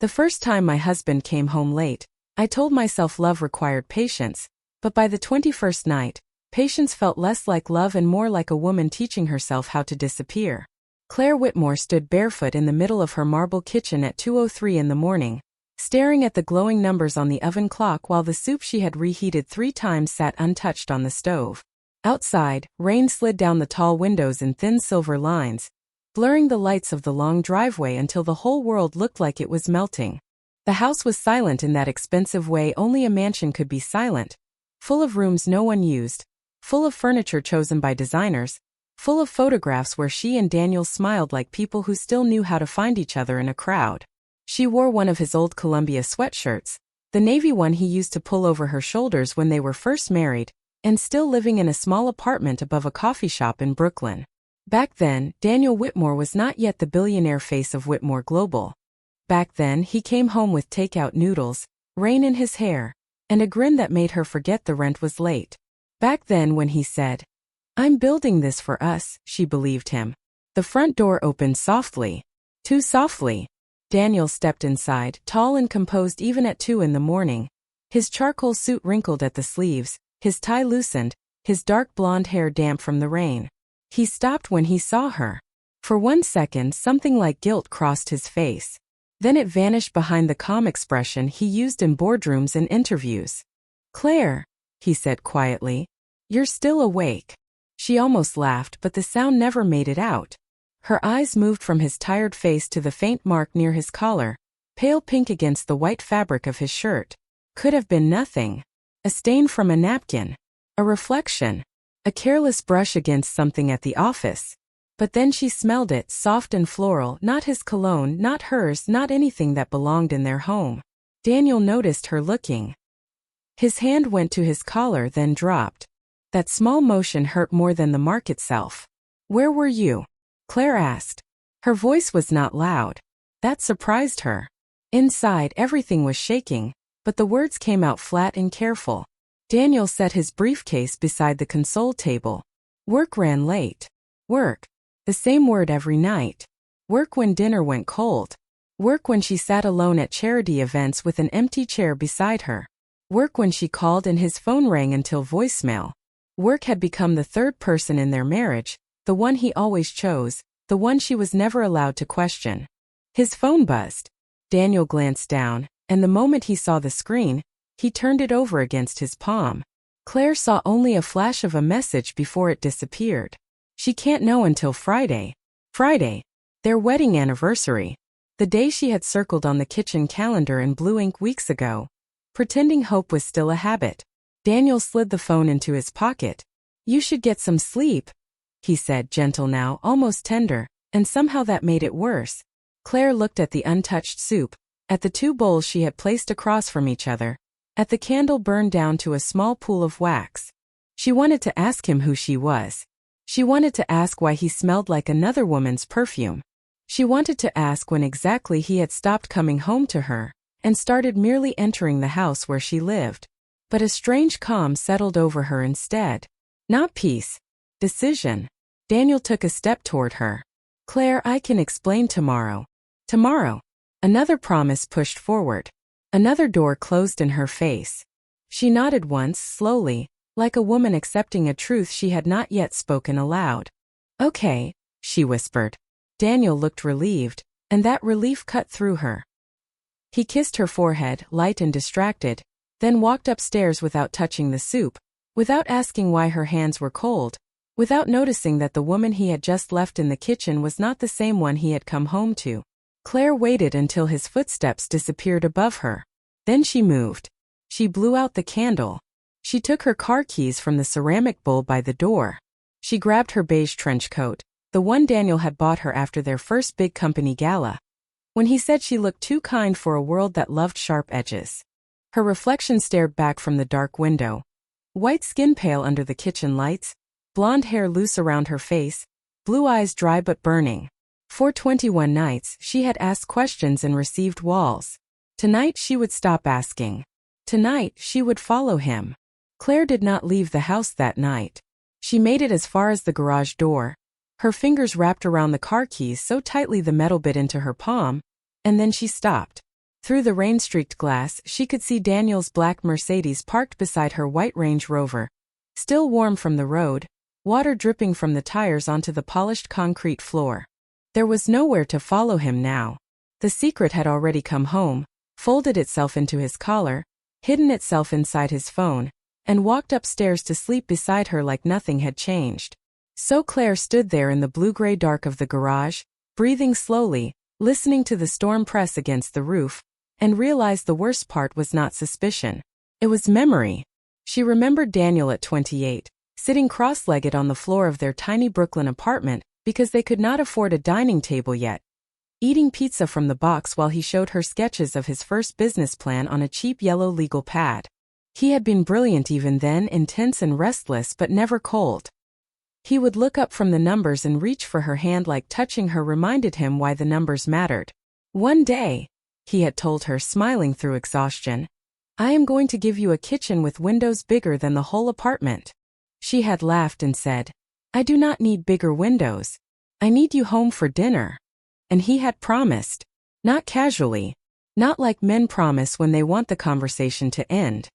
The first time my husband came home late, I told myself love required patience, but by the 21st night, patience felt less like love and more like a woman teaching herself how to disappear. Claire Whitmore stood barefoot in the middle of her marble kitchen at 2:03 in the morning, staring at the glowing numbers on the oven clock while the soup she had reheated 3 times sat untouched on the stove. Outside, rain slid down the tall windows in thin silver lines, blurring the lights of the long driveway until the whole world looked like it was melting. The house was silent in that expensive way only a mansion could be silent, full of rooms no one used, full of furniture chosen by designers, full of photographs where she and Daniel smiled like people who still knew how to find each other in a crowd. She wore one of his old Columbia sweatshirts, the navy one he used to pull over her shoulders when they were first married, and still living in a small apartment above a coffee shop in Brooklyn. Back then, Daniel Whitmore was not yet the billionaire face of Whitmore Global. Back then, he came home with takeout noodles, rain in his hair, and a grin that made her forget the rent was late. Back then when he said, "I'm building this for us," she believed him. The front door opened softly. Too softly. Daniel stepped inside, tall and composed even at 2 in the morning. His charcoal suit wrinkled at the sleeves, his tie loosened, his dark blonde hair damp from the rain. He stopped when he saw her. For 1 second something like guilt crossed his face. Then it vanished behind the calm expression he used in boardrooms and interviews. "Claire," he said quietly, "you're still awake." She almost laughed, but the sound never made it out. Her eyes moved from his tired face to the faint mark near his collar, pale pink against the white fabric of his shirt. Could have been nothing. A stain from a napkin. A reflection. A careless brush against something at the office. But then she smelled it, soft and floral, not his cologne, not hers, not anything that belonged in their home. Daniel noticed her looking. His hand went to his collar, then dropped. That small motion hurt more than the mark itself. "Where were you?" Claire asked. Her voice was not loud. That surprised her. Inside, everything was shaking, but the words came out flat and careful. Daniel set his briefcase beside the console table. Work ran late. Work. The same word every night. Work when dinner went cold. Work when she sat alone at charity events with an empty chair beside her. Work when she called and his phone rang until voicemail. Work had become the third person in their marriage, the one he always chose, the one she was never allowed to question. His phone buzzed. Daniel glanced down, and the moment he saw the screen, he turned it over against his palm. Claire saw only a flash of a message before it disappeared. She can't know until Friday. Friday. Their wedding anniversary. The day she had circled on the kitchen calendar in blue ink weeks ago. Pretending hope was still a habit. Daniel slid the phone into his pocket. "You should get some sleep," he said, gentle now, almost tender, and somehow that made it worse. Claire looked at the untouched soup, at the 2 bowls she had placed across from each other, at the candle burned down to a small pool of wax. She wanted to ask him who she was. She wanted to ask why he smelled like another woman's perfume. She wanted to ask when exactly he had stopped coming home to her, and started merely entering the house where she lived. But a strange calm settled over her instead. Not peace. Decision. Daniel took a step toward her. "Claire, I can explain tomorrow." Tomorrow. Another promise pushed forward. Another door closed in her face. She nodded once, slowly, like a woman accepting a truth she had not yet spoken aloud. "Okay," she whispered. Daniel looked relieved, and that relief cut through her. He kissed her forehead, light and distracted, then walked upstairs without touching the soup, without asking why her hands were cold, without noticing that the woman he had just left in the kitchen was not the same one he had come home to. Claire waited until his footsteps disappeared above her. Then she moved. She blew out the candle. She took her car keys from the ceramic bowl by the door. She grabbed her beige trench coat, the one Daniel had bought her after their first big company gala, when he said she looked too kind for a world that loved sharp edges. Her reflection stared back from the dark window. White skin pale under the kitchen lights, blonde hair loose around her face, blue eyes dry but burning. For 21 nights, she had asked questions and received walls. Tonight she would stop asking. Tonight she would follow him. Claire did not leave the house that night. She made it as far as the garage door. Her fingers wrapped around the car keys so tightly the metal bit into her palm, and then she stopped. Through the rain-streaked glass, she could see Daniel's black Mercedes parked beside her white Range Rover, still warm from the road, water dripping from the tires onto the polished concrete floor. There was nowhere to follow him now. The secret had already come home, folded itself into his collar, hidden itself inside his phone, and walked upstairs to sleep beside her like nothing had changed. So Claire stood there in the blue-gray dark of the garage, breathing slowly, listening to the storm press against the roof, and realized the worst part was not suspicion. It was memory. She remembered Daniel at 28, sitting cross-legged on the floor of their tiny Brooklyn apartment because they could not afford a dining table yet, eating pizza from the box while he showed her sketches of his first business plan on a cheap yellow legal pad. He had been brilliant even then, intense and restless but never cold. He would look up from the numbers and reach for her hand like touching her reminded him why the numbers mattered. One day, he had told her, smiling through exhaustion, "I am going to give you a kitchen with windows bigger than the whole apartment." She had laughed and said, "I do not need bigger windows. I need you home for dinner." And he had promised, not casually, not like men promise when they want the conversation to end.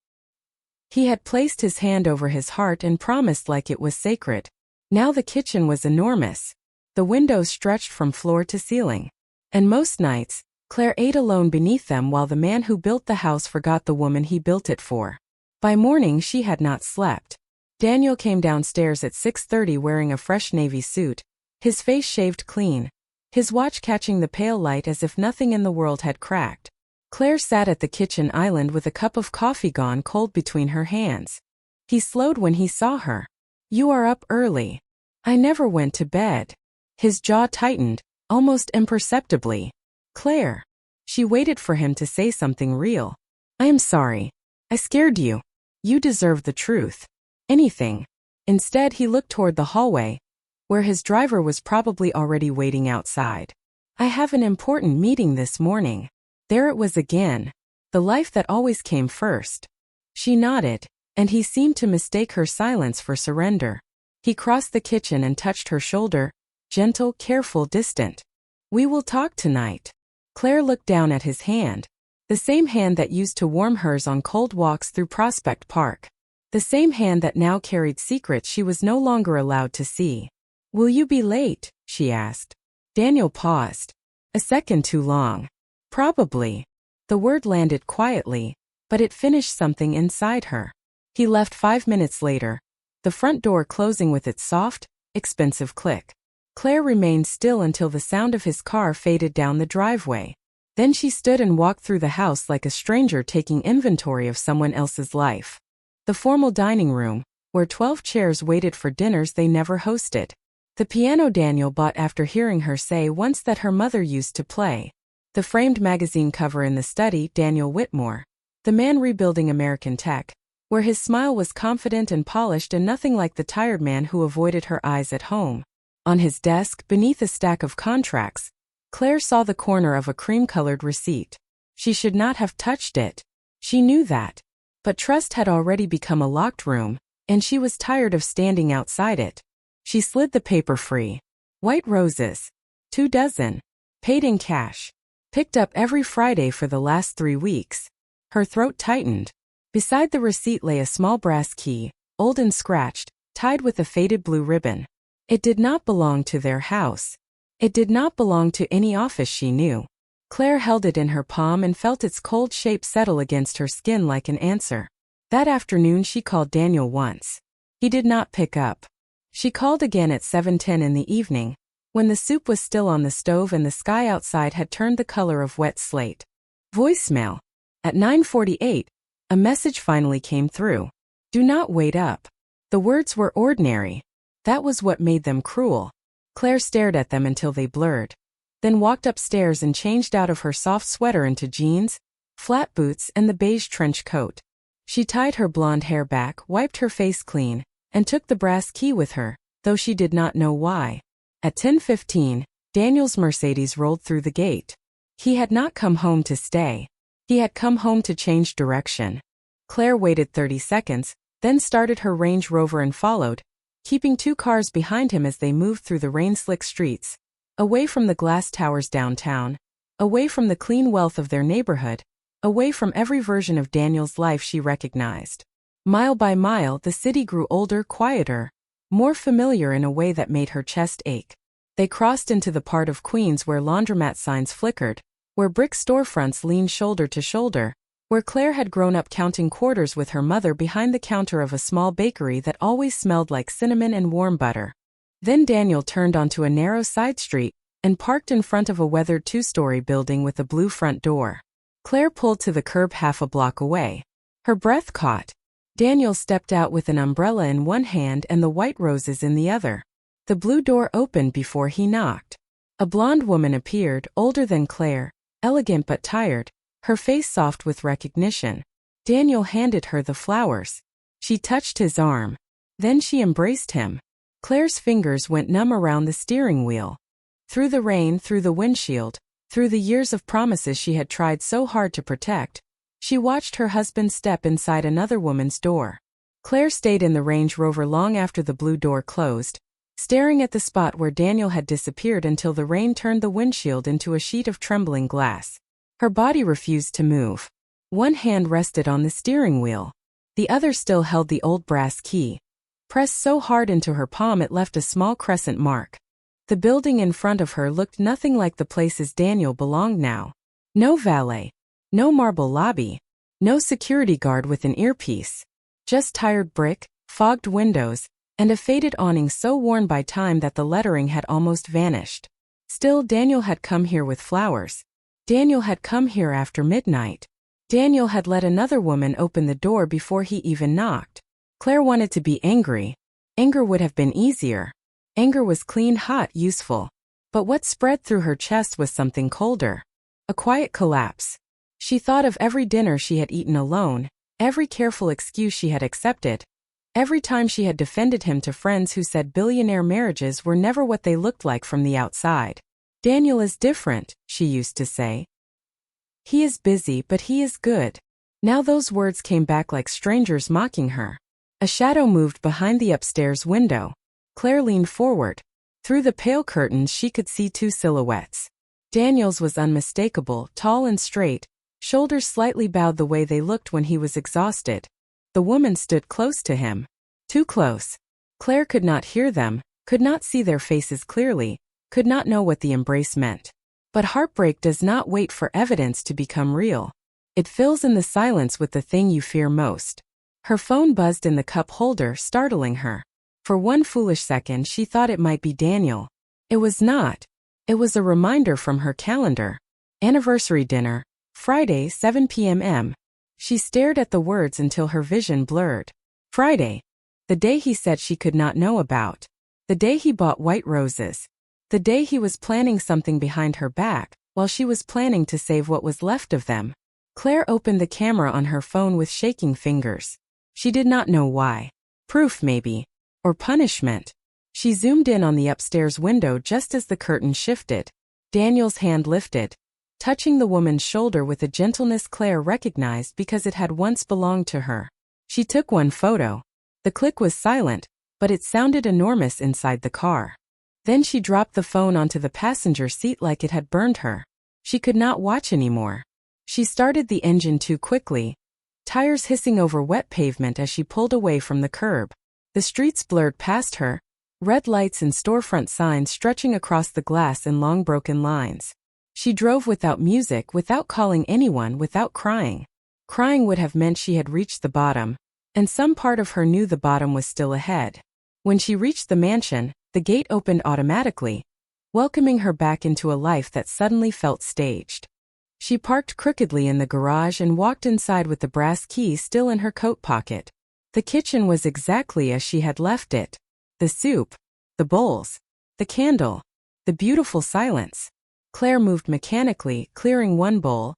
He had placed his hand over his heart and promised like it was sacred. Now the kitchen was enormous. The windows stretched from floor to ceiling. And most nights, Claire ate alone beneath them while the man who built the house forgot the woman he built it for. By morning she had not slept. Daniel came downstairs at 6:30 wearing a fresh navy suit, his face shaved clean, his watch catching the pale light as if nothing in the world had cracked. Claire sat at the kitchen island with a cup of coffee gone cold between her hands. He slowed when he saw her. "You are up early." "I never went to bed." His jaw tightened, almost imperceptibly. "Claire." She waited for him to say something real. "I am sorry. I scared you. You deserve the truth." Anything. Instead he looked toward the hallway, where his driver was probably already waiting outside. "I have an important meeting this morning." There it was again. The life that always came first. She nodded, and he seemed to mistake her silence for surrender. He crossed the kitchen and touched her shoulder, gentle, careful, distant. "We will talk tonight." Claire looked down at his hand, the same hand that used to warm hers on cold walks through Prospect Park. The same hand that now carried secrets she was no longer allowed to see. "Will you be late?" she asked. Daniel paused. A second too long. "Probably." The word landed quietly, but it finished something inside her. He left 5 minutes later, the front door closing with its soft, expensive click. Claire remained still until the sound of his car faded down the driveway. Then she stood and walked through the house like a stranger taking inventory of someone else's life. The formal dining room, where 12 chairs waited for dinners they never hosted. The piano Daniel bought after hearing her say once that her mother used to play. The framed magazine cover in the study, Daniel Whitmore. The man rebuilding American tech, where his smile was confident and polished and nothing like the tired man who avoided her eyes at home. On his desk, beneath a stack of contracts, Claire saw the corner of a cream-colored receipt. She should not have touched it. She knew that. But trust had already become a locked room, and she was tired of standing outside it. She slid the paper free. White roses. 2 dozen. Paid in cash. Picked up every Friday for the last 3 weeks. Her throat tightened. Beside the receipt lay a small brass key, old and scratched, tied with a faded blue ribbon. It did not belong to their house. It did not belong to any office she knew. Claire held it in her palm and felt its cold shape settle against her skin like an answer. That afternoon she called Daniel once. He did not pick up. She called again at 7:10 in the evening, when the soup was still on the stove and the sky outside had turned the color of wet slate. Voicemail. At 9:48, a message finally came through. "Do not wait up." The words were ordinary. That was what made them cruel. Claire stared at them until they blurred, then walked upstairs and changed out of her soft sweater into jeans, flat boots and the beige trench coat. She tied her blonde hair back, wiped her face clean, and took the brass key with her, though she did not know why. At 10:15, Daniel's Mercedes rolled through the gate. He had not come home to stay. He had come home to change direction. Claire waited 30 seconds, then started her Range Rover and followed, keeping 2 cars behind him as they moved through the rain-slick streets, away from the glass towers downtown, away from the clean wealth of their neighborhood, away from every version of Daniel's life she recognized. Mile by mile, the city grew older, quieter, more familiar in a way that made her chest ache. They crossed into the part of Queens where laundromat signs flickered, where brick storefronts leaned shoulder to shoulder, where Claire had grown up counting quarters with her mother behind the counter of a small bakery that always smelled like cinnamon and warm butter. Then Daniel turned onto a narrow side street and parked in front of a weathered two-story building with a blue front door. Claire pulled to the curb half a block away. Her breath caught. Daniel stepped out with an umbrella in one hand and the white roses in the other. The blue door opened before he knocked. A blonde woman appeared, older than Claire, elegant but tired, her face soft with recognition. Daniel handed her the flowers. She touched his arm. Then she embraced him. Claire's fingers went numb around the steering wheel. Through the rain, through the windshield, through the years of promises she had tried so hard to protect, she watched her husband step inside another woman's door. Claire stayed in the Range Rover long after the blue door closed, staring at the spot where Daniel had disappeared until the rain turned the windshield into a sheet of trembling glass. Her body refused to move. One hand rested on the steering wheel. The other still held the old brass key. Pressed so hard into her palm it left a small crescent mark. The building in front of her looked nothing like the places Daniel belonged now. No valet. No marble lobby. No security guard with an earpiece. Just tired brick, fogged windows, and a faded awning so worn by time that the lettering had almost vanished. Still, Daniel had come here with flowers. Daniel had come here after midnight. Daniel had let another woman open the door before he even knocked. Claire wanted to be angry. Anger would have been easier. Anger was clean, hot, useful. But what spread through her chest was something colder. A quiet collapse. She thought of every dinner she had eaten alone, every careful excuse she had accepted, every time she had defended him to friends who said billionaire marriages were never what they looked like from the outside. Daniel is different, she used to say. He is busy, but he is good. Now those words came back like strangers mocking her. A shadow moved behind the upstairs window. Claire leaned forward. Through the pale curtains she could see two silhouettes. Daniel's was unmistakable, tall and straight, shoulders slightly bowed the way they looked when he was exhausted. The woman stood close to him. Too close. Claire could not hear them, could not see their faces clearly, could not know what the embrace meant. But heartbreak does not wait for evidence to become real. It fills in the silence with the thing you fear most. Her phone buzzed in the cup holder, startling her. For one foolish second she thought it might be Daniel. It was not. It was a reminder from her calendar. Anniversary dinner, Friday, 7 p.m. She stared at the words until her vision blurred. Friday. The day he said she could not know about. The day he bought white roses. The day he was planning something behind her back, while she was planning to save what was left of them. Claire opened the camera on her phone with shaking fingers. She did not know why. Proof, maybe. Or punishment. She zoomed in on the upstairs window just as the curtain shifted. Daniel's hand lifted, touching the woman's shoulder with a gentleness Claire recognized because it had once belonged to her. She took one photo. The click was silent, but it sounded enormous inside the car. Then she dropped the phone onto the passenger seat like it had burned her. She could not watch anymore. She started the engine too quickly, tires hissing over wet pavement as she pulled away from the curb. The streets blurred past her, red lights and storefront signs stretching across the glass in long broken lines. She drove without music, without calling anyone, without crying. Crying would have meant she had reached the bottom, and some part of her knew the bottom was still ahead. When she reached the mansion, the gate opened automatically, welcoming her back into a life that suddenly felt staged. She parked crookedly in the garage and walked inside with the brass key still in her coat pocket. The kitchen was exactly as she had left it. The soup, the bowls, the candle, the beautiful silence. Claire moved mechanically, clearing one bowl,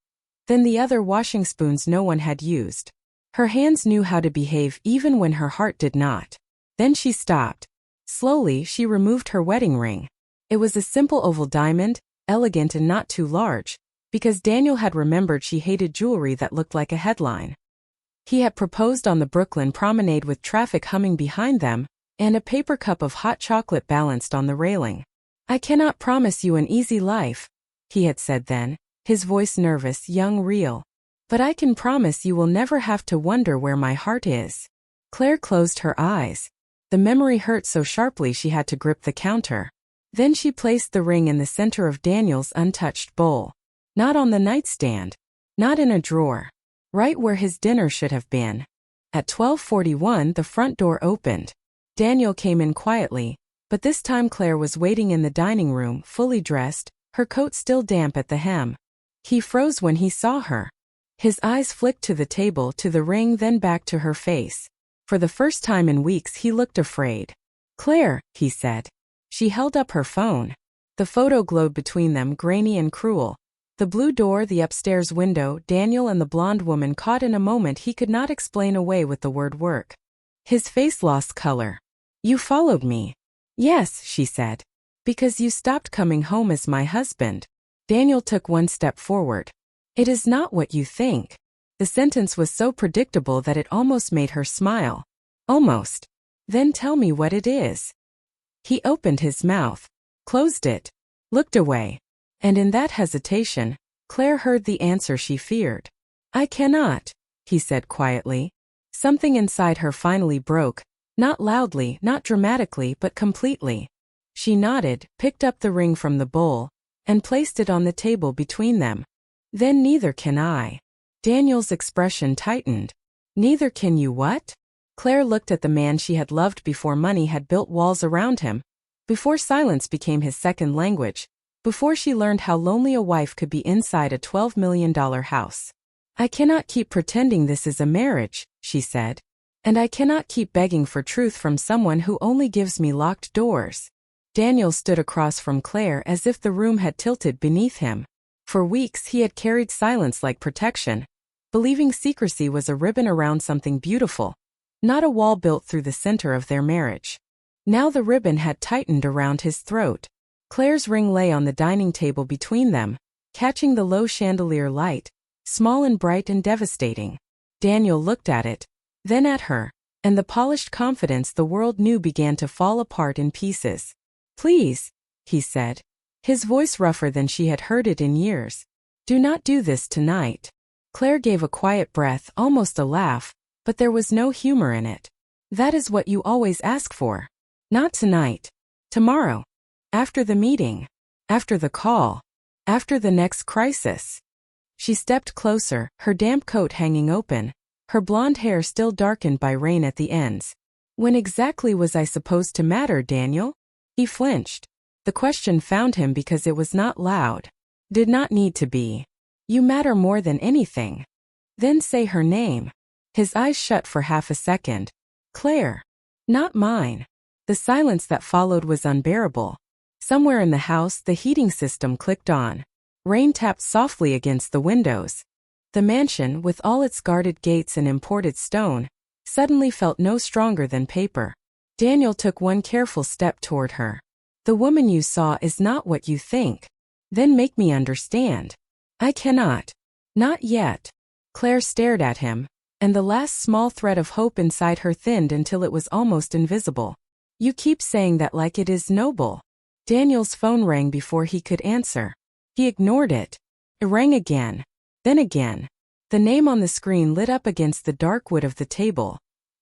then the other, washing spoons no one had used. Her hands knew how to behave even when her heart did not. Then she stopped. Slowly, she removed her wedding ring. It was a simple oval diamond, elegant and not too large, because Daniel had remembered she hated jewelry that looked like a headline. He had proposed on the Brooklyn promenade with traffic humming behind them, and a paper cup of hot chocolate balanced on the railing. "I cannot promise you an easy life," he had said then, his voice nervous, young, real. "But I can promise you will never have to wonder where my heart is." Claire closed her eyes. The memory hurt so sharply she had to grip the counter. Then she placed the ring in the center of Daniel's untouched bowl. Not on the nightstand. Not in a drawer. Right where his dinner should have been. At 12:41 the front door opened. Daniel came in quietly, but this time Claire was waiting in the dining room, fully dressed, her coat still damp at the hem. He froze when he saw her. His eyes flicked to the table, to the ring, then back to her face. For the first time in weeks he looked afraid. "Claire," he said. She held up her phone. The photo glowed between them, grainy and cruel. The blue door, the upstairs window, Daniel and the blonde woman caught in a moment he could not explain away with the word work. His face lost color. "You followed me." "Yes," she said. "Because you stopped coming home as my husband." Daniel took one step forward. "It is not what you think." The sentence was so predictable that it almost made her smile. Almost. "Then tell me what it is." He opened his mouth, closed it, looked away. And in that hesitation, Claire heard the answer she feared. "I cannot," he said quietly. Something inside her finally broke, not loudly, not dramatically, but completely. She nodded, picked up the ring from the bowl, and placed it on the table between them. "Then neither can I." Daniel's expression tightened. "Neither can you what?" Claire looked at the man she had loved before money had built walls around him, before silence became his second language, before she learned how lonely a wife could be inside a $12 million house. "I cannot keep pretending this is a marriage," she said. "And I cannot keep begging for truth from someone who only gives me locked doors." Daniel stood across from Claire as if the room had tilted beneath him. For weeks he had carried silence like protection, believing secrecy was a ribbon around something beautiful, not a wall built through the center of their marriage. Now the ribbon had tightened around his throat. Claire's ring lay on the dining table between them, catching the low chandelier light, small and bright and devastating. Daniel looked at it, then at her, and the polished confidence the world knew began to fall apart in pieces. "Please," he said, his voice rougher than she had heard it in years. "Do not do this tonight." Claire gave a quiet breath, almost a laugh, but there was no humor in it. "That is what you always ask for." "Not tonight. Tomorrow. After the meeting. After the call. After the next crisis." She stepped closer, her damp coat hanging open, her blonde hair still darkened by rain at the ends. "When exactly was I supposed to matter, Daniel?" He flinched. The question found him because it was not loud. Did not need to be. "You matter more than anything." "Then say her name." His eyes shut for half a second. "Claire." "Not mine." The silence that followed was unbearable. Somewhere in the house the heating system clicked on. Rain tapped softly against the windows. The mansion, with all its guarded gates and imported stone, suddenly felt no stronger than paper. Daniel took one careful step toward her. "The woman you saw is not what you think." "Then make me understand." "I cannot." "Not yet." Claire stared at him, and the last small thread of hope inside her thinned until it was almost invisible. "You keep saying that like it is noble." Daniel's phone rang before he could answer. He ignored it. It rang again. Then again. The name on the screen lit up against the dark wood of the table.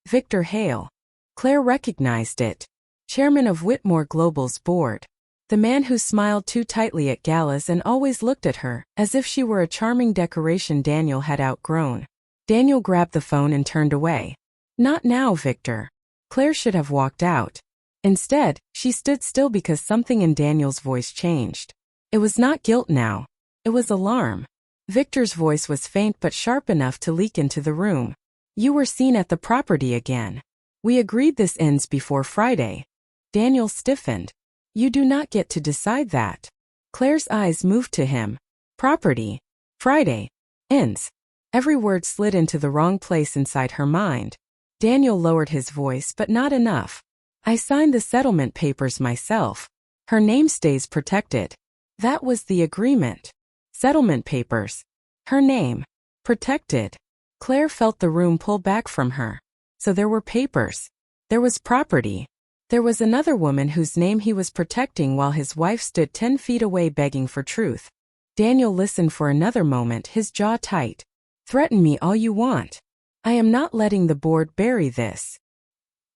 Victor Hale. Claire recognized it. Chairman of Whitmore Global's board. The man who smiled too tightly at galas and always looked at her, as if she were a charming decoration Daniel had outgrown. Daniel grabbed the phone and turned away. "Not now, Victor." Claire should have walked out. Instead, she stood still because something in Daniel's voice changed. It was not guilt now. It was alarm. Victor's voice was faint but sharp enough to leak into the room. "You were seen at the property again. We agreed this ends before Friday." Daniel stiffened. "You do not get to decide that." Claire's eyes moved to him. "Property. Friday. Ends." Every word slid into the wrong place inside her mind. Daniel lowered his voice, but not enough. "I signed the settlement papers myself. Her name stays protected." That was the agreement. Settlement papers. Her name. Protected. Claire felt the room pull back from her. So there were papers. There was property. There was another woman whose name he was protecting while his wife stood 10 feet away begging for truth. Daniel listened for another moment, his jaw tight. Threaten me all you want. I am not letting the board bury this.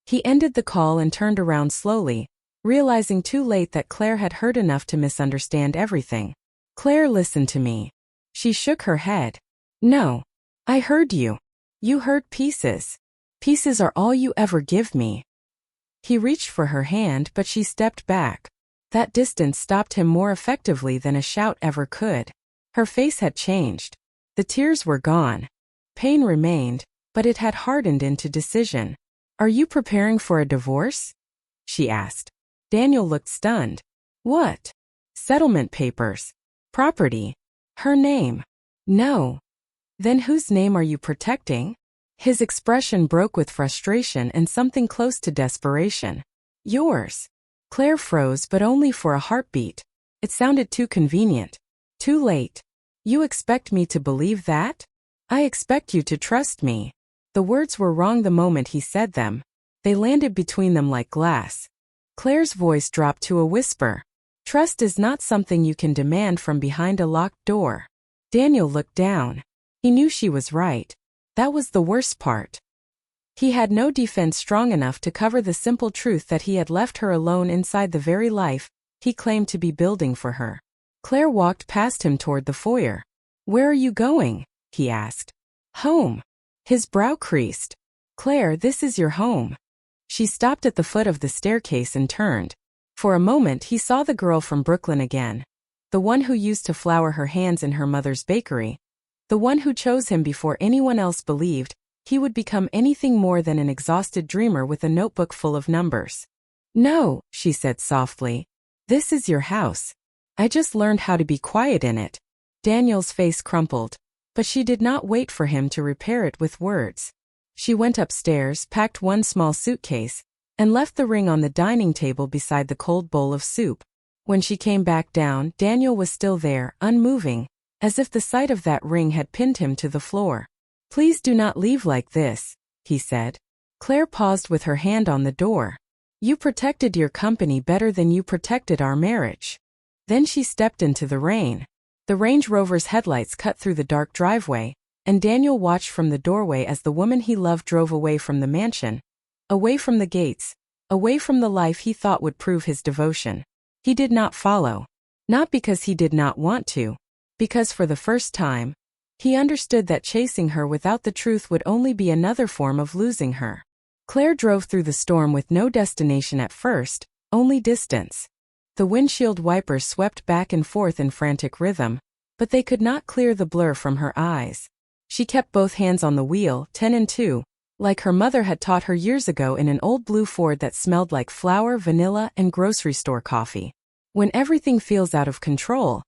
He ended the call and turned around slowly, realizing too late that Claire had heard enough to misunderstand everything. Claire, listen to me. She shook her head. No. I heard you. You heard pieces. Pieces are all you ever give me. He reached for her hand, but she stepped back. That distance stopped him more effectively than a shout ever could. Her face had changed. The tears were gone. Pain remained, but it had hardened into decision. Are you preparing for a divorce? She asked. Daniel looked stunned. What? Settlement papers. Property. Her name. No. Then whose name are you protecting? His expression broke with frustration and something close to desperation. Yours. Claire froze, but only for a heartbeat. It sounded too convenient. Too late. You expect me to believe that? I expect you to trust me. The words were wrong the moment he said them. They landed between them like glass. Claire's voice dropped to a whisper. Trust is not something you can demand from behind a locked door. Daniel looked down. He knew she was right. That was the worst part. He had no defense strong enough to cover the simple truth that he had left her alone inside the very life he claimed to be building for her. Claire walked past him toward the foyer. Where are you going? He asked. Home. His brow creased. Claire, this is your home. She stopped at the foot of the staircase and turned. For a moment he saw the girl from Brooklyn again. The one who used to flour her hands in her mother's bakery. The one who chose him before anyone else believed he would become anything more than an exhausted dreamer with a notebook full of numbers. No, she said softly. This is your house. I just learned how to be quiet in it. Daniel's face crumpled, but she did not wait for him to repair it with words. She went upstairs, packed one small suitcase, and left the ring on the dining table beside the cold bowl of soup. When she came back down, Daniel was still there, unmoving, as if the sight of that ring had pinned him to the floor. Please do not leave like this, he said. Claire paused with her hand on the door. You protected your company better than you protected our marriage. Then she stepped into the rain. The Range Rover's headlights cut through the dark driveway, and Daniel watched from the doorway as the woman he loved drove away from the mansion, away from the gates, away from the life he thought would prove his devotion. He did not follow. Not because he did not want to, because for the first time, he understood that chasing her without the truth would only be another form of losing her. Claire drove through the storm with no destination at first, only distance. The windshield wipers swept back and forth in frantic rhythm, but they could not clear the blur from her eyes. She kept both hands on the wheel, 10 and 2, like her mother had taught her years ago in an old blue Ford that smelled like flour, vanilla, and grocery store coffee. When everything feels out of control,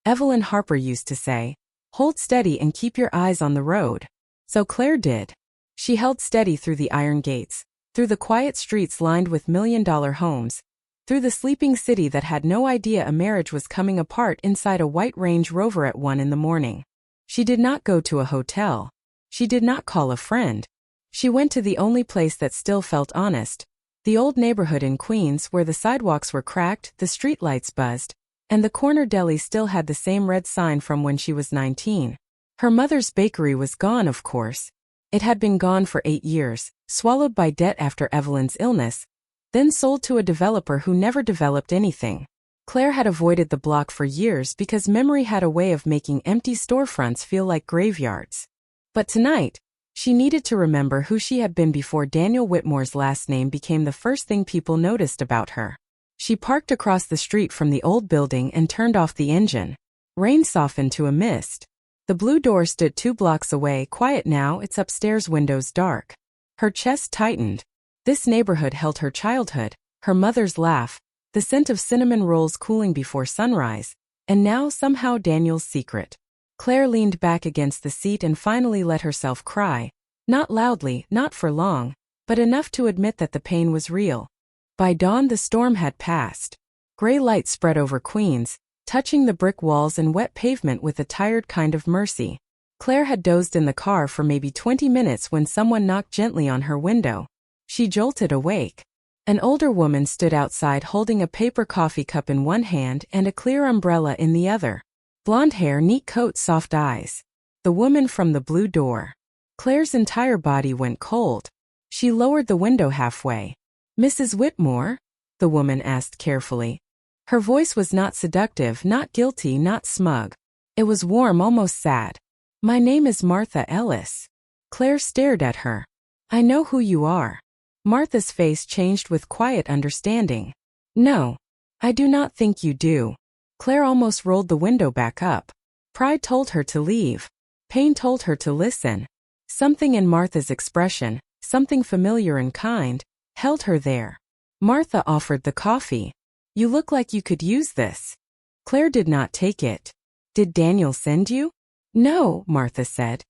Evelyn Harper used to say, hold steady and keep your eyes on the road. So Claire did. She held steady through the iron gates, through the quiet streets lined with million-dollar homes, through the sleeping city that had no idea a marriage was coming apart inside a white Range Rover at 1 in the morning. She did not go to a hotel. She did not call a friend. She went to the only place that still felt honest, the old neighborhood in Queens where the sidewalks were cracked, the streetlights buzzed, and the corner deli still had the same red sign from when she was 19. Her mother's bakery was gone, of course. It had been gone for 8 years, swallowed by debt after Evelyn's illness, then sold to a developer who never developed anything. Claire had avoided the block for years because memory had a way of making empty storefronts feel like graveyards. But tonight, she needed to remember who she had been before Daniel Whitmore's last name became the first thing people noticed about her. She parked across the street from the old building and turned off the engine. Rain softened to a mist. The blue door stood 2 blocks away, quiet now, its upstairs windows dark. Her chest tightened. This neighborhood held her childhood, her mother's laugh, the scent of cinnamon rolls cooling before sunrise, and now somehow Daniel's secret. Claire leaned back against the seat and finally let herself cry, not loudly, not for long, but enough to admit that the pain was real. By dawn the storm had passed. Gray light spread over Queens, touching the brick walls and wet pavement with a tired kind of mercy. Claire had dozed in the car for maybe 20 minutes when someone knocked gently on her window. She jolted awake. An older woman stood outside holding a paper coffee cup in one hand and a clear umbrella in the other. Blonde hair, neat coat, soft eyes. The woman from the blue door. Claire's entire body went cold. She lowered the window halfway. "Mrs. Whitmore?" the woman asked carefully. Her voice was not seductive, not guilty, not smug. It was warm, almost sad. "My name is Martha Ellis." Claire stared at her. "I know who you are." Martha's face changed with quiet understanding. "No, I do not think you do." Claire almost rolled the window back up. Pride told her to leave. Pain told her to listen. Something in Martha's expression, something familiar and kind, held her there. Martha offered the coffee. "You look like you could use this." Claire did not take it. "Did Daniel send you?" "No," Martha said.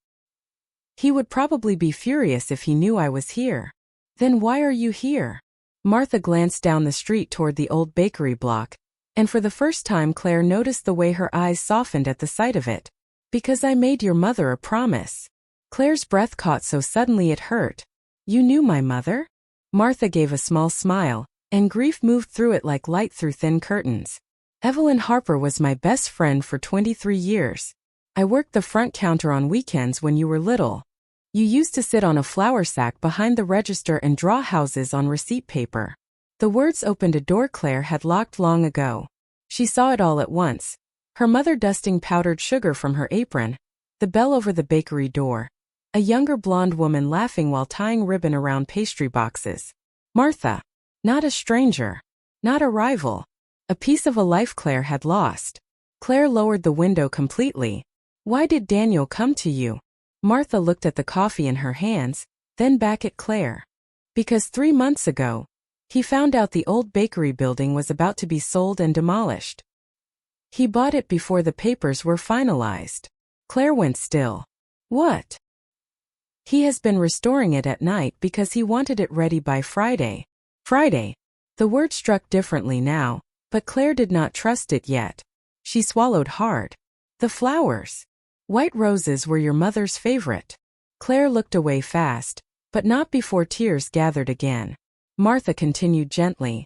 "He would probably be furious if he knew I was here." "Then why are you here?" Martha glanced down the street toward the old bakery block, and for the first time Claire noticed the way her eyes softened at the sight of it. "Because I made your mother a promise." Claire's breath caught so suddenly it hurt. "You knew my mother?" Martha gave a small smile, and grief moved through it like light through thin curtains. "Evelyn Harper was my best friend for 23 years. I worked the front counter on weekends when you were little. You used to sit on a flour sack behind the register and draw houses on receipt paper." The words opened a door Claire had locked long ago. She saw it all at once. Her mother dusting powdered sugar from her apron, the bell over the bakery door, a younger blonde woman laughing while tying ribbon around pastry boxes. Martha. Not a stranger. Not a rival. A piece of a life Claire had lost. Claire lowered the window completely. "Why did Daniel come to you?" Martha looked at the coffee in her hands, then back at Claire. "Because 3 months ago, he found out the old bakery building was about to be sold and demolished. He bought it before the papers were finalized." Claire went still. "What?" "He has been restoring it at night because he wanted it ready by Friday." Friday. The word struck differently now, but Claire did not trust it yet. She swallowed hard. "The flowers. White roses were your mother's favorite." Claire looked away fast, but not before tears gathered again. Martha continued gently.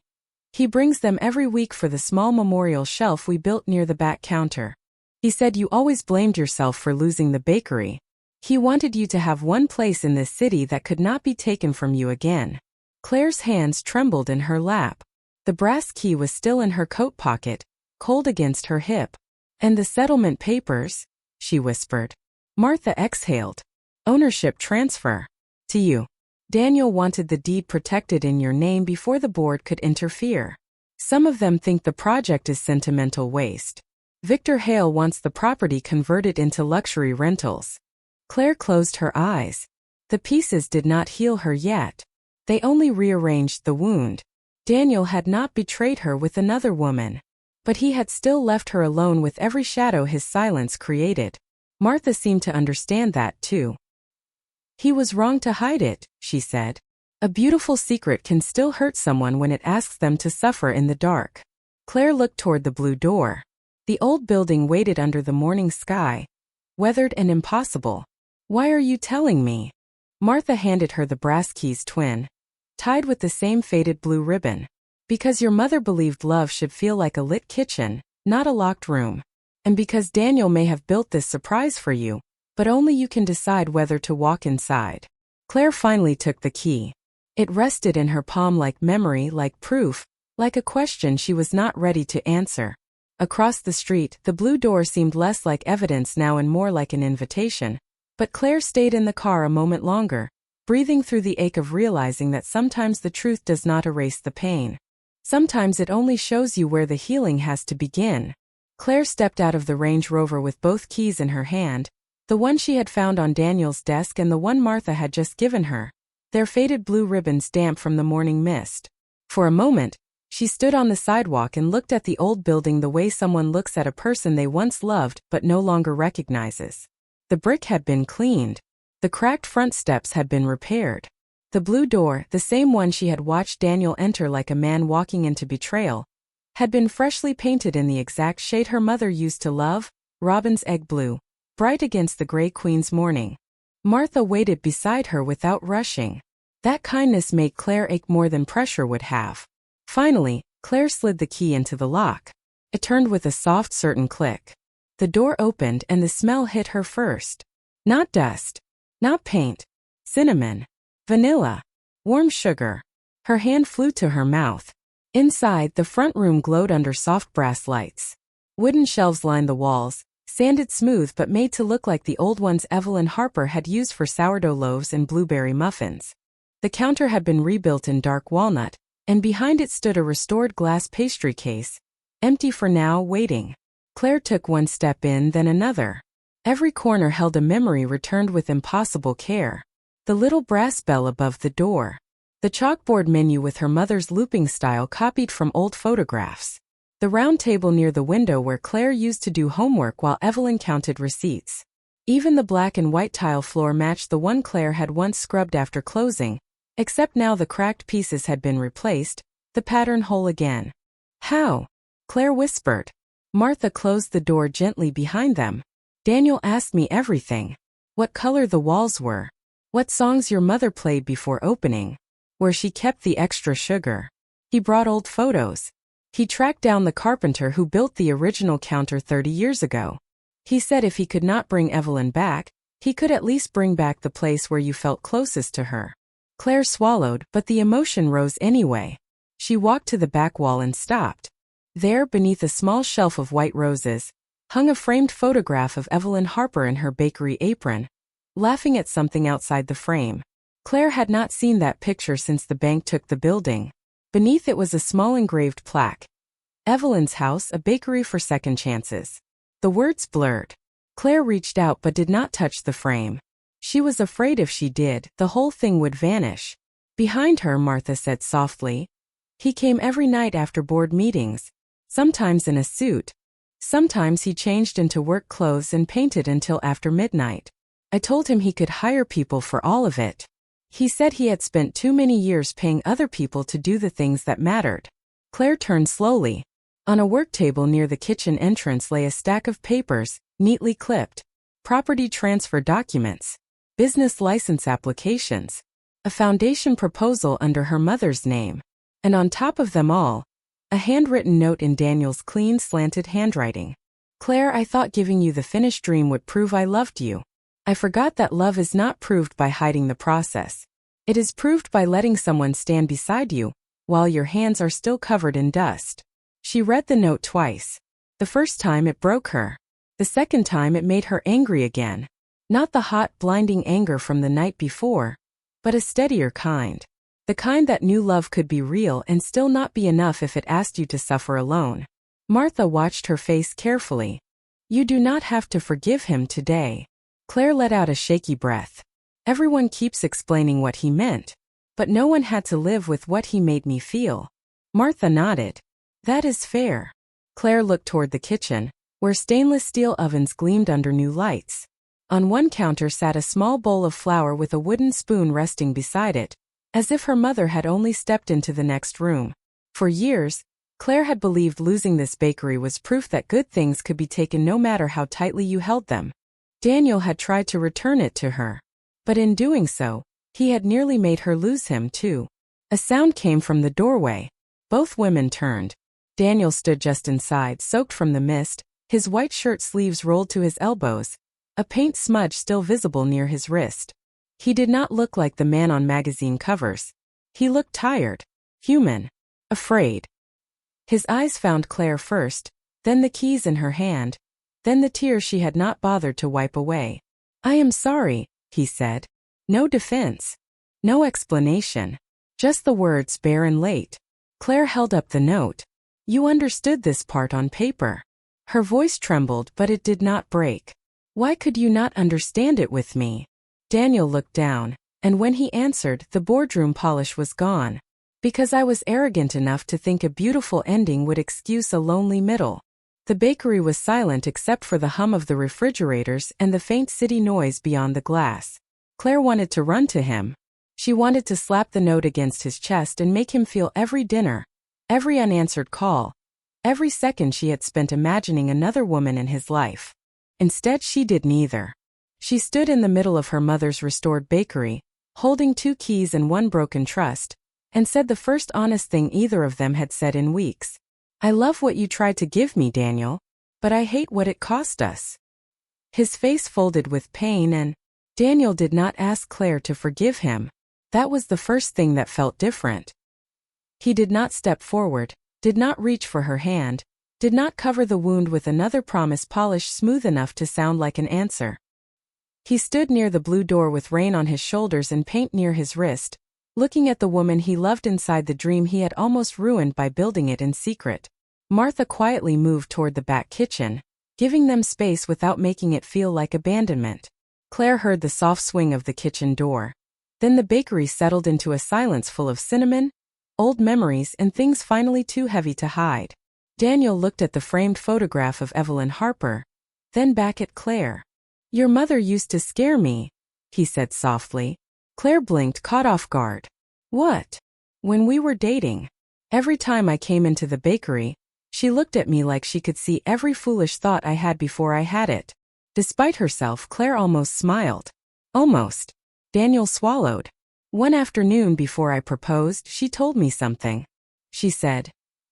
"He brings them every week for the small memorial shelf we built near the back counter. He said you always blamed yourself for losing the bakery. He wanted you to have one place in this city that could not be taken from you again." Claire's hands trembled in her lap. The brass key was still in her coat pocket, cold against her hip. "And the settlement papers?" she whispered. Martha exhaled. "Ownership transfer. To you. Daniel wanted the deed protected in your name before the board could interfere. Some of them think the project is sentimental waste. Victor Hale wants the property converted into luxury rentals." Claire closed her eyes. The pieces did not heal her yet. They only rearranged the wound. Daniel had not betrayed her with another woman. But he had still left her alone with every shadow his silence created. Martha seemed to understand that too. "He was wrong to hide it," she said. "A beautiful secret can still hurt someone when it asks them to suffer in the dark." Claire looked toward the blue door. The old building waited under the morning sky, weathered and impossible. "Why are you telling me?" Martha handed her the brass keys twin, tied with the same faded blue ribbon. "Because your mother believed love should feel like a lit kitchen, not a locked room. And because Daniel may have built this surprise for you, but only you can decide whether to walk inside." Claire finally took the key. It rested in her palm like memory, like proof, like a question she was not ready to answer. Across the street, the blue door seemed less like evidence now and more like an invitation. But Claire stayed in the car a moment longer, breathing through the ache of realizing that sometimes the truth does not erase the pain. Sometimes it only shows you where the healing has to begin. Claire stepped out of the Range Rover with both keys in her hand, the one she had found on Daniel's desk and the one Martha had just given her, their faded blue ribbons damp from the morning mist. For a moment, she stood on the sidewalk and looked at the old building the way someone looks at a person they once loved but no longer recognizes. The brick had been cleaned. The cracked front steps had been repaired. The blue door, the same one she had watched Daniel enter like a man walking into betrayal, had been freshly painted in the exact shade her mother used to love, robin's egg blue, bright against the gray queen's morning. Martha waited beside her without rushing. That kindness made Claire ache more than pressure would have. Finally, Claire slid the key into the lock. It turned with a soft, certain click. The door opened and the smell hit her first. Not dust. Not paint. Cinnamon. Vanilla. Warm sugar. Her hand flew to her mouth. Inside, the front room glowed under soft brass lights. Wooden shelves lined the walls, sanded smooth but made to look like the old ones Evelyn Harper had used for sourdough loaves and blueberry muffins. The counter had been rebuilt in dark walnut, and behind it stood a restored glass pastry case, empty for now, waiting. Claire took one step in, then another. Every corner held a memory returned with impossible care. The little brass bell above the door. The chalkboard menu with her mother's looping style copied from old photographs. The round table near the window where Claire used to do homework while Evelyn counted receipts. Even the black and white tile floor matched the one Claire had once scrubbed after closing, except now the cracked pieces had been replaced, the pattern whole again. How? Claire whispered. Martha closed the door gently behind them. Daniel asked me everything. What color the walls were. What songs your mother played before opening. Where she kept the extra sugar. He brought old photos. He tracked down the carpenter who built the original counter 30 years ago. He said if he could not bring Evelyn back, he could at least bring back the place where you felt closest to her. Claire swallowed, but the emotion rose anyway. She walked to the back wall and stopped. There, beneath a small shelf of white roses, hung a framed photograph of Evelyn Harper in her bakery apron, laughing at something outside the frame. Claire had not seen that picture since the bank took the building. Beneath it was a small engraved plaque. Evelyn's house, a bakery for second chances. The words blurred. Claire reached out but did not touch the frame. She was afraid if she did, the whole thing would vanish. Behind her, Martha said softly. He came every night after board meetings, sometimes in a suit. Sometimes he changed into work clothes and painted until after midnight. I told him he could hire people for all of it. He said he had spent too many years paying other people to do the things that mattered. Claire turned slowly. On a work table near the kitchen entrance lay a stack of papers, neatly clipped. Property transfer documents. Business license applications. A foundation proposal under her mother's name. And on top of them all, a handwritten note in Daniel's clean, slanted handwriting. Claire, I thought giving you the finished dream would prove I loved you. I forgot that love is not proved by hiding the process. It is proved by letting someone stand beside you, while your hands are still covered in dust. She read the note twice. The first time it broke her. The second time it made her angry again. Not the hot, blinding anger from the night before, but a steadier kind. The kind that knew love could be real and still not be enough if it asked you to suffer alone. Martha watched her face carefully. You do not have to forgive him today. Claire let out a shaky breath. Everyone keeps explaining what he meant, but no one had to live with what he made me feel. Martha nodded. That is fair. Claire looked toward the kitchen, where stainless steel ovens gleamed under new lights. On one counter sat a small bowl of flour with a wooden spoon resting beside it, as if her mother had only stepped into the next room. For years, Claire had believed losing this bakery was proof that good things could be taken no matter how tightly you held them. Daniel had tried to return it to her. But in doing so, he had nearly made her lose him too. A sound came from the doorway. Both women turned. Daniel stood just inside, soaked from the mist, his white shirt sleeves rolled to his elbows, a paint smudge still visible near his wrist. He did not look like the man on magazine covers. He looked tired, human, afraid. His eyes found Claire first, then the keys in her hand, then the tears she had not bothered to wipe away. I am sorry, he said. No defense. No explanation. Just the words bare and late. Claire held up the note. You understood this part on paper. Her voice trembled, but it did not break. Why could you not understand it with me? Daniel looked down, and when he answered, the boardroom polish was gone. Because I was arrogant enough to think a beautiful ending would excuse a lonely middle. The bakery was silent except for the hum of the refrigerators and the faint city noise beyond the glass. Claire wanted to run to him. She wanted to slap the note against his chest and make him feel every dinner, every unanswered call, every second she had spent imagining another woman in his life. Instead, she did neither. She stood in the middle of her mother's restored bakery, holding 2 keys and 1 broken trust, and said the first honest thing either of them had said in weeks. I love what you tried to give me, Daniel, But I hate what it cost us. His face folded with pain, and Daniel did not ask Claire to forgive him. That was the first thing that felt different. He did not step forward, did not reach for her hand, did not cover the wound with another promise polished smooth enough to sound like an answer. He stood near the blue door with rain on his shoulders and paint near his wrist, looking at the woman he loved inside the dream he had almost ruined by building it in secret. Martha quietly moved toward the back kitchen, giving them space without making it feel like abandonment. Claire heard the soft swing of the kitchen door. Then the bakery settled into a silence full of cinnamon, old memories, and things finally too heavy to hide. Daniel looked at the framed photograph of Evelyn Harper, then back at Claire. "Your mother used to scare me," he said softly. Claire blinked, caught off guard. "What?" "When we were dating. Every time I came into the bakery, she looked at me like she could see every foolish thought I had before I had it." Despite herself, Claire almost smiled. Almost. Daniel swallowed. "One afternoon before I proposed, she told me something. She said,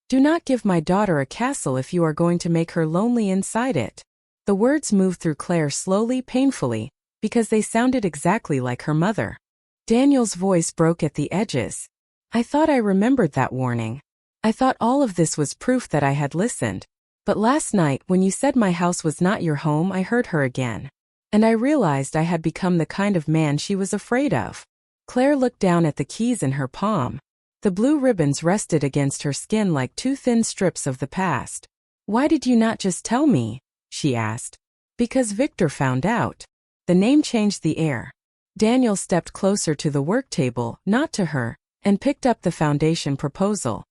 'Do not give my daughter a castle if you are going to make her lonely inside it.'" The words moved through Claire slowly, painfully, because they sounded exactly like her mother. Daniel's voice broke at the edges. "I thought I remembered that warning. I thought all of this was proof that I had listened. But last night, when you said my house was not your home, I heard her again. And I realized I had become the kind of man she was afraid of." Claire looked down at the keys in her palm. The blue ribbons rested against her skin like two thin strips of the past. "Why did you not just tell me?" she asked. "Because Victor found out." The name changed the air. Daniel stepped closer to the work table, not to her, and picked up the foundation proposal.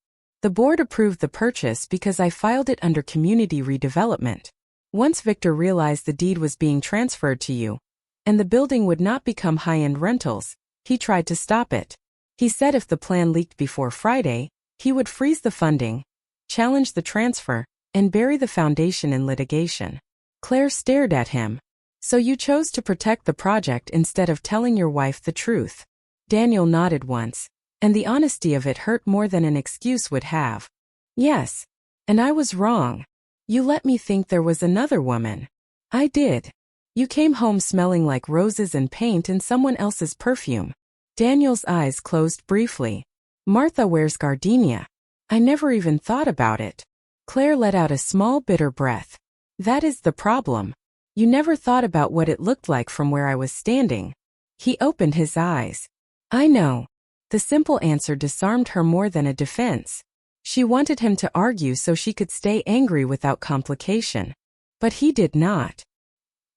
"The board approved the purchase because I filed it under community redevelopment. Once Victor realized the deed was being transferred to you, and the building would not become high-end rentals, he tried to stop it. He said if the plan leaked before Friday, he would freeze the funding, challenge the transfer, and bury the foundation in litigation." Claire stared at him. "So you chose to protect the project instead of telling your wife the truth?" Daniel nodded once, and the honesty of it hurt more than an excuse would have. "Yes. And I was wrong. You let me think there was another woman." "I did. You came home smelling like roses and paint and someone else's perfume." Daniel's eyes closed briefly. "Martha wears gardenia. I never even thought about it." Claire let out a small bitter breath. "That is the problem. You never thought about what it looked like from where I was standing." He opened his eyes. "I know." The simple answer disarmed her more than a defense. She wanted him to argue so she could stay angry without complication. But he did not.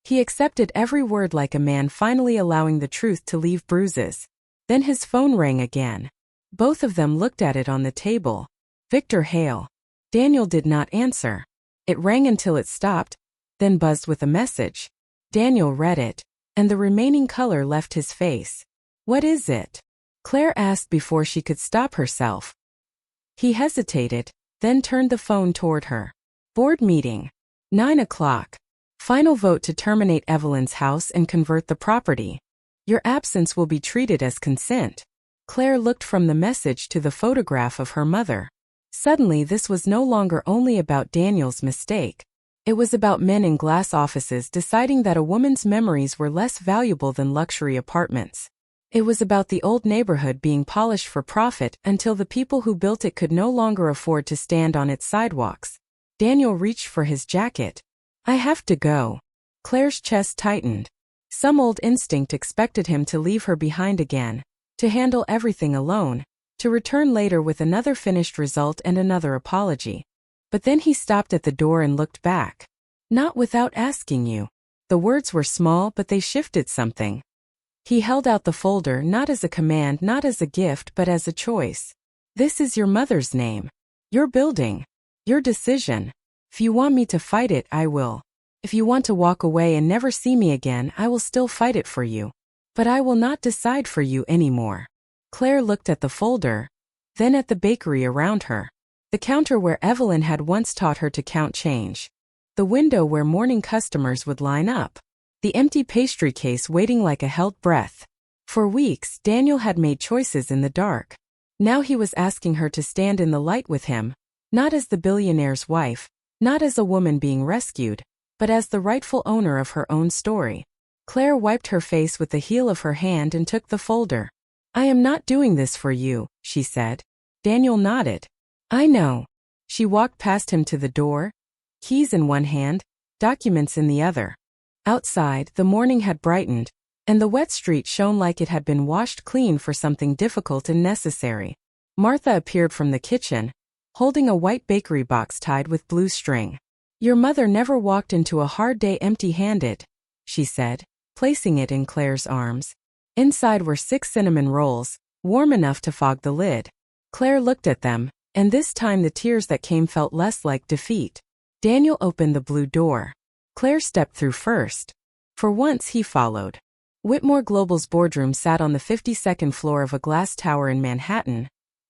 He accepted every word like a man finally allowing the truth to leave bruises. Then his phone rang again. Both of them looked at it on the table. Victor Hale. Daniel did not answer. It rang until it stopped, then buzzed with a message. Daniel read it, and the remaining color left his face. "What is it?" Claire asked before she could stop herself. He hesitated, then turned the phone toward her. "Board meeting. 9 o'clock. Final vote to terminate Evelyn's house and convert the property. Your absence will be treated as consent." Claire looked from the message to the photograph of her mother. Suddenly this was no longer only about Daniel's mistake. It was about men in glass offices deciding that a woman's memories were less valuable than luxury apartments. It was about the old neighborhood being polished for profit until the people who built it could no longer afford to stand on its sidewalks. Daniel reached for his jacket. "I have to go." Claire's chest tightened. Some old instinct expected him to leave her behind again, to handle everything alone, to return later with another finished result and another apology. But then he stopped at the door and looked back. "Not without asking you." The words were small, but they shifted something. He held out the folder not as a command, not as a gift, but as a choice. "This is your mother's name. Your building. Your decision. If you want me to fight it, I will. If you want to walk away and never see me again, I will still fight it for you. But I will not decide for you anymore." Claire looked at the folder, then at the bakery around her. The counter where Evelyn had once taught her to count change. The window where morning customers would line up. The empty pastry case waiting like a held breath. For weeks, Daniel had made choices in the dark. Now he was asking her to stand in the light with him, not as the billionaire's wife, not as a woman being rescued, but as the rightful owner of her own story. Claire wiped her face with the heel of her hand and took the folder. "I am not doing this for you," she said. Daniel nodded. "I know." She walked past him to the door, keys in one hand, documents in the other. Outside, the morning had brightened, and the wet street shone like it had been washed clean for something difficult and necessary. Martha appeared from the kitchen, holding a white bakery box tied with blue string. "Your mother never walked into a hard day empty-handed," she said, placing it in Claire's arms. Inside were 6 cinnamon rolls, warm enough to fog the lid. Claire looked at them, and this time the tears that came felt less like defeat. Daniel opened the blue door. Claire stepped through first. For once he followed. Whitmore Global's boardroom sat on the 52nd floor of a glass tower in Manhattan,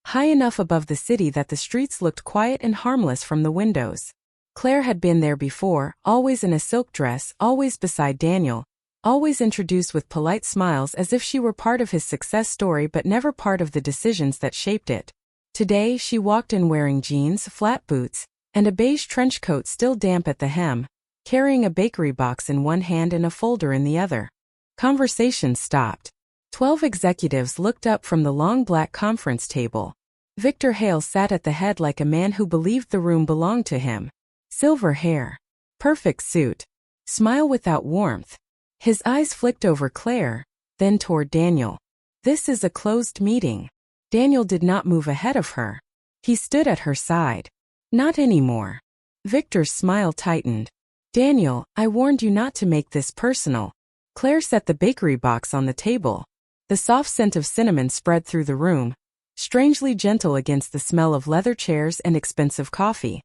high enough above the city that the streets looked quiet and harmless from the windows. Claire had been there before, always in a silk dress, always beside Daniel, always introduced with polite smiles as if she were part of his success story but never part of the decisions that shaped it. Today she walked in wearing jeans, flat boots, and a beige trench coat still damp at the hem, carrying a bakery box in one hand and a folder in the other. Conversation stopped. 12 executives looked up from the long black conference table. Victor Hale sat at the head like a man who believed the room belonged to him. Silver hair. Perfect suit. Smile without warmth. His eyes flicked over Claire, then toward Daniel. "This is a closed meeting." Daniel did not move ahead of her. He stood at her side. "Not anymore." Victor's smile tightened. "Daniel, I warned you not to make this personal." Claire set the bakery box on the table. The soft scent of cinnamon spread through the room, strangely gentle against the smell of leather chairs and expensive coffee.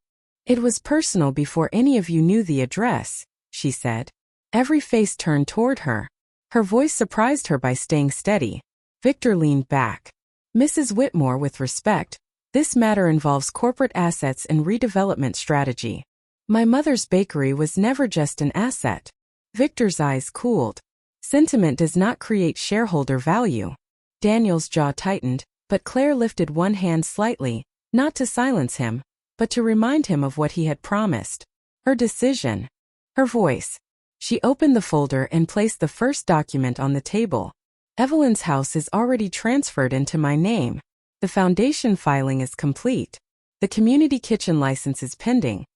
"It was personal before any of you knew the address," she said. Every face turned toward her. Her voice surprised her by staying steady. Victor leaned back. "Mrs. Whitmore, with respect, this matter involves corporate assets and redevelopment strategy. My mother's bakery was never just an asset." Victor's eyes cooled. "Sentiment does not create shareholder value." Daniel's jaw tightened, but Claire lifted one hand slightly, not to silence him, but to remind him of what he had promised. Her decision. Her voice. She opened the folder and placed the first document on the table. "Evelyn's house is already transferred into my name. The foundation filing is complete. The community kitchen license is pending.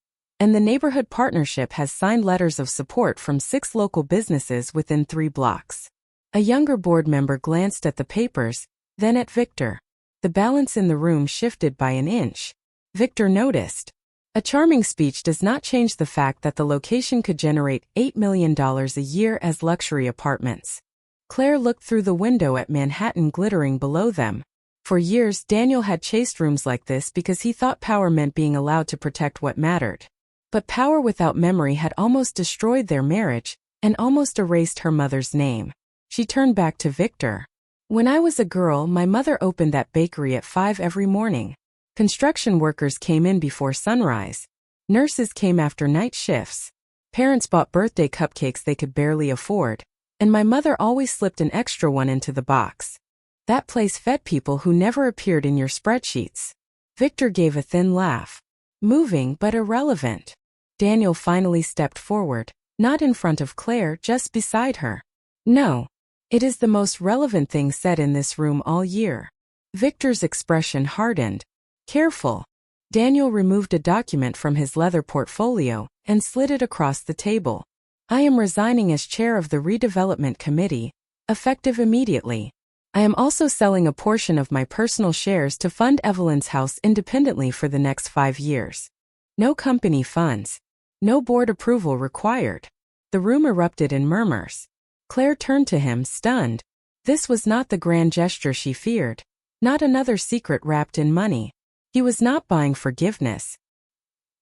And the neighborhood partnership has signed letters of support from 6 local businesses within 3 blocks. A younger board member glanced at the papers, then at Victor. The balance in the room shifted by an inch. Victor noticed. A charming speech does not change the fact that the location could generate $8 million a year as luxury apartments. Claire looked through the window at Manhattan glittering below them. For years, Daniel had chased rooms like this because he thought power meant being allowed to protect what mattered. But power without memory had almost destroyed their marriage, and almost erased her mother's name. She turned back to Victor. "When I was a girl, my mother opened that bakery at 5 every morning. Construction workers came in before sunrise. Nurses came after night shifts. Parents bought birthday cupcakes they could barely afford, and my mother always slipped an extra one into the box. That place fed people who never appeared in your spreadsheets." Victor gave a thin laugh. Moving but irrelevant. Daniel finally stepped forward, not in front of Claire, just beside her. "No. It is the most relevant thing said in this room all year." Victor's expression hardened. "Careful." Daniel removed a document from his leather portfolio and slid it across the table. "I am resigning as chair of the redevelopment committee, effective immediately. I am also selling a portion of my personal shares to fund Evelyn's house independently for the next 5 years. No company funds. No board approval required." The room erupted in murmurs. Claire turned to him, stunned. This was not the grand gesture she feared. Not another secret wrapped in money. He was not buying forgiveness.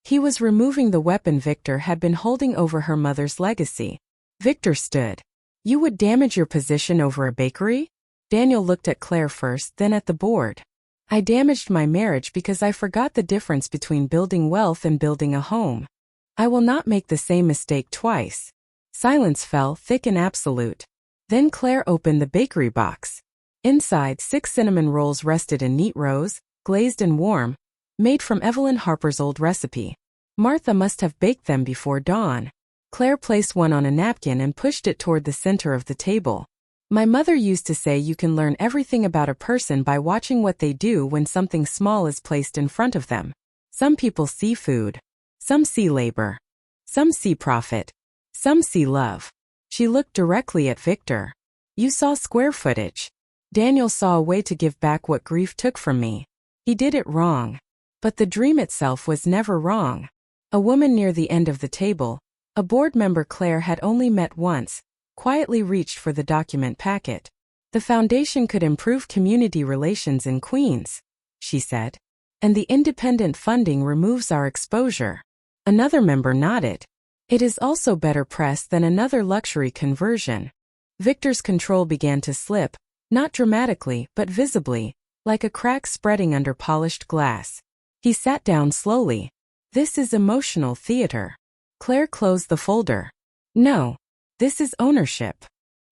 He was removing the weapon Victor had been holding over her mother's legacy. Victor stood. "You would damage your position over a bakery?" Daniel looked at Claire first, then at the board. "I damaged my marriage because I forgot the difference between building wealth and building a home. I will not make the same mistake twice." Silence fell, thick and absolute. Then Claire opened the bakery box. Inside, 6 cinnamon rolls rested in neat rows, glazed and warm, made from Evelyn Harper's old recipe. Martha must have baked them before dawn. Claire placed one on a napkin and pushed it toward the center of the table. My mother used to say you can learn everything about a person by watching what they do when something small is placed in front of them. Some people see food. Some see labor. Some see profit. Some see love. She looked directly at Victor. You saw square footage. Daniel saw a way to give back what grief took from me. He did it wrong. But the dream itself was never wrong. A woman near the end of the table, a board member Claire had only met once, quietly reached for the document packet. The foundation could improve community relations in Queens, she said. And the independent funding removes our exposure. Another member nodded. It is also better press than another luxury conversion. Victor's control began to slip, not dramatically but visibly, like a crack spreading under polished glass. He sat down slowly. This is emotional theater. Claire closed the folder. No. This is ownership.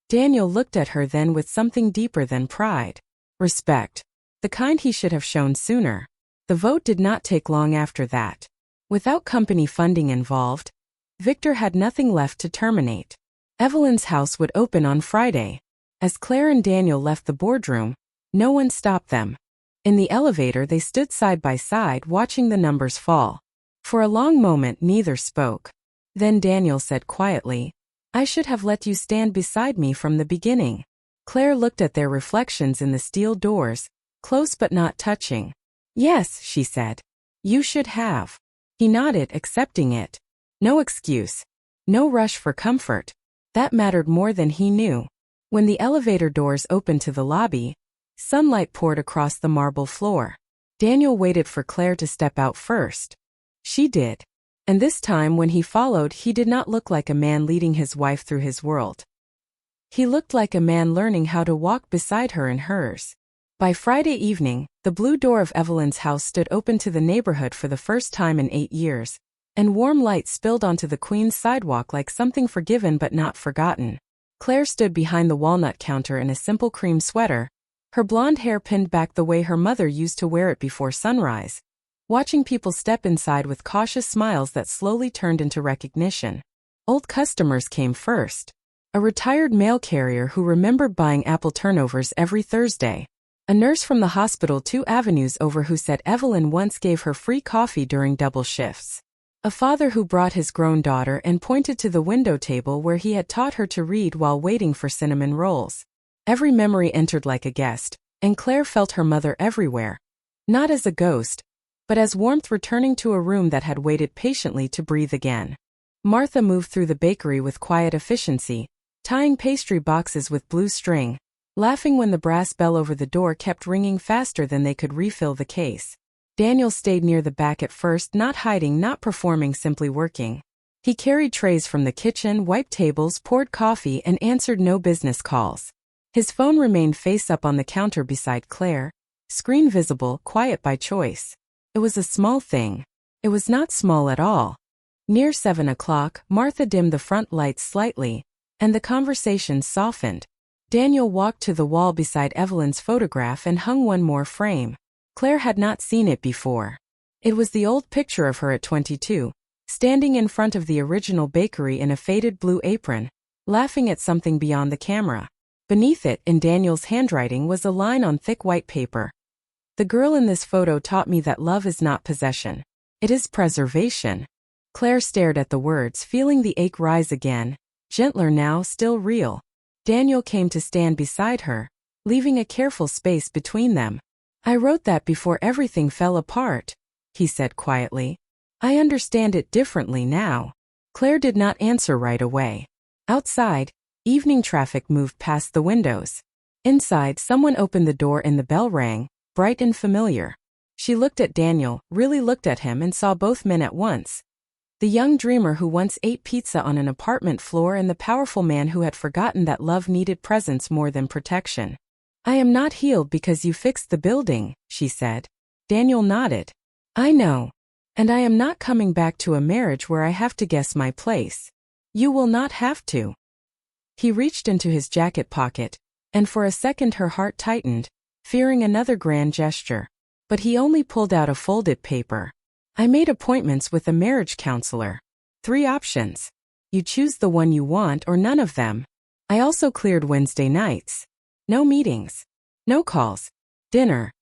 Daniel looked at her then with something deeper than pride. Respect. The kind he should have shown sooner. The vote did not take long after that. Without company funding involved, Victor had nothing left to terminate. Evelyn's house would open on Friday. As Claire and Daniel left the boardroom, no one stopped them. In the elevator they stood side by side watching the numbers fall. For a long moment neither spoke. Then Daniel said quietly, I should have let you stand beside me from the beginning. Claire looked at their reflections in the steel doors, close but not touching. Yes, she said. You should have. He nodded, accepting it. No excuse. No rush for comfort. That mattered more than he knew. When the elevator doors opened to the lobby, sunlight poured across the marble floor. Daniel waited for Claire to step out first. She did. And this time when he followed, he did not look like a man leading his wife through his world. He looked like a man learning how to walk beside her in hers. By Friday evening, the blue door of Evelyn's house stood open to the neighborhood for the first time in 8 years, and warm light spilled onto the Queen's sidewalk like something forgiven but not forgotten. Claire stood behind the walnut counter in a simple cream sweater, her blonde hair pinned back the way her mother used to wear it before sunrise, watching people step inside with cautious smiles that slowly turned into recognition. Old customers came first. A retired mail carrier who remembered buying apple turnovers every Thursday. A nurse from the hospital 2 avenues over who said Evelyn once gave her free coffee during double shifts. A father who brought his grown daughter and pointed to the window table where he had taught her to read while waiting for cinnamon rolls. Every memory entered like a guest, and Claire felt her mother everywhere. Not as a ghost, but as warmth returning to a room that had waited patiently to breathe again. Martha moved through the bakery with quiet efficiency, tying pastry boxes with blue string, laughing when the brass bell over the door kept ringing faster than they could refill the case. Daniel stayed near the back at first, not hiding, not performing, simply working. He carried trays from the kitchen, wiped tables, poured coffee, and answered no business calls. His phone remained face up on the counter beside Claire, screen visible, quiet by choice. It was a small thing. It was not small at all. Near 7 o'clock, Martha dimmed the front lights slightly, and the conversation softened. Daniel walked to the wall beside Evelyn's photograph and hung one more frame. Claire had not seen it before. It was the old picture of her at 22, standing in front of the original bakery in a faded blue apron, laughing at something beyond the camera. Beneath it, in Daniel's handwriting, was a line on thick white paper. The girl in this photo taught me that love is not possession. It is preservation. Claire stared at the words, feeling the ache rise again, gentler now, still real. Daniel came to stand beside her, leaving a careful space between them. I wrote that before everything fell apart, he said quietly. I understand it differently now. Claire did not answer right away. Outside, evening traffic moved past the windows. Inside, someone opened the door and the bell rang, bright and familiar. She looked at Daniel, really looked at him, and saw both men at once. The young dreamer who once ate pizza on an apartment floor and the powerful man who had forgotten that love needed presence more than protection. I am not healed because you fixed the building, she said. Daniel nodded. I know. And I am not coming back to a marriage where I have to guess my place. You will not have to. He reached into his jacket pocket, and for a second her heart tightened, fearing another grand gesture. But he only pulled out a folded paper. I made appointments with a marriage counselor. 3 options. You choose the one you want or none of them. I also cleared Wednesday nights. No meetings. No calls. Dinner.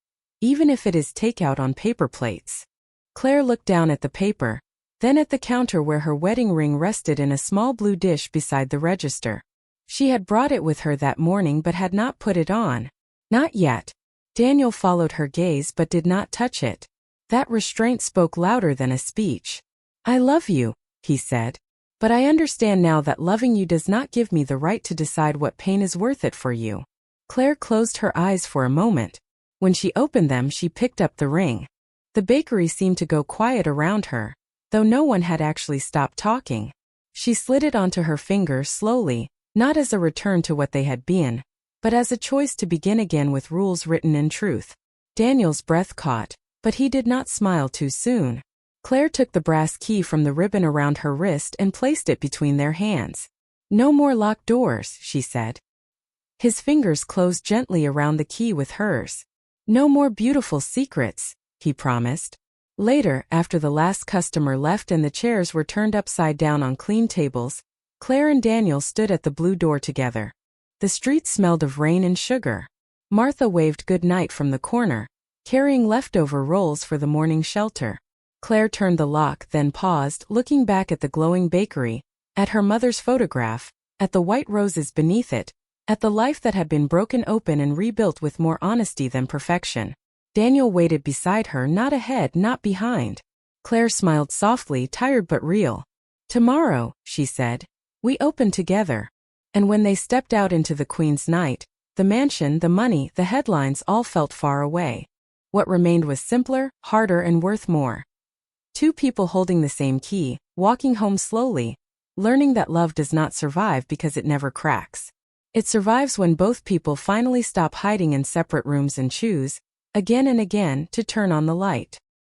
Even if it is takeout on paper plates. Claire looked down at the paper, then at the counter where her wedding ring rested in a small blue dish beside the register. She had brought it with her that morning but had not put it on. Not yet. Daniel followed her gaze but did not touch it. That restraint spoke louder than a speech. I love you, he said. But I understand now that loving you does not give me the right to decide what pain is worth it for you. Claire closed her eyes for a moment. When she opened them, she picked up the ring. The bakery seemed to go quiet around her, though no one had actually stopped talking. She slid it onto her finger slowly, not as a return to what they had been, but as a choice to begin again with rules written in truth. Daniel's breath caught, but he did not smile too soon. Claire took the brass key from the ribbon around her wrist and placed it between their hands. No more locked doors, she said. His fingers closed gently around the key with hers. No more beautiful secrets, he promised. Later, after the last customer left and the chairs were turned upside down on clean tables, Claire and Daniel stood at the blue door together. The street smelled of rain and sugar. Martha waved good night from the corner, carrying leftover rolls for the morning shelter. Claire turned the lock, then paused, looking back at the glowing bakery, at her mother's photograph, at the white roses beneath it, at the life that had been broken open and rebuilt with more honesty than perfection. Daniel waited beside her, not ahead, not behind. Claire smiled softly, tired but real. Tomorrow, she said, we open together. And when they stepped out into the Queen's night, the mansion, the money, the headlines all felt far away. What remained was simpler, harder, and worth more. 2 people holding the same key, walking home slowly, learning that love does not survive because it never cracks. It survives when both people finally stop hiding in separate rooms and choose, again and again, to turn on the light.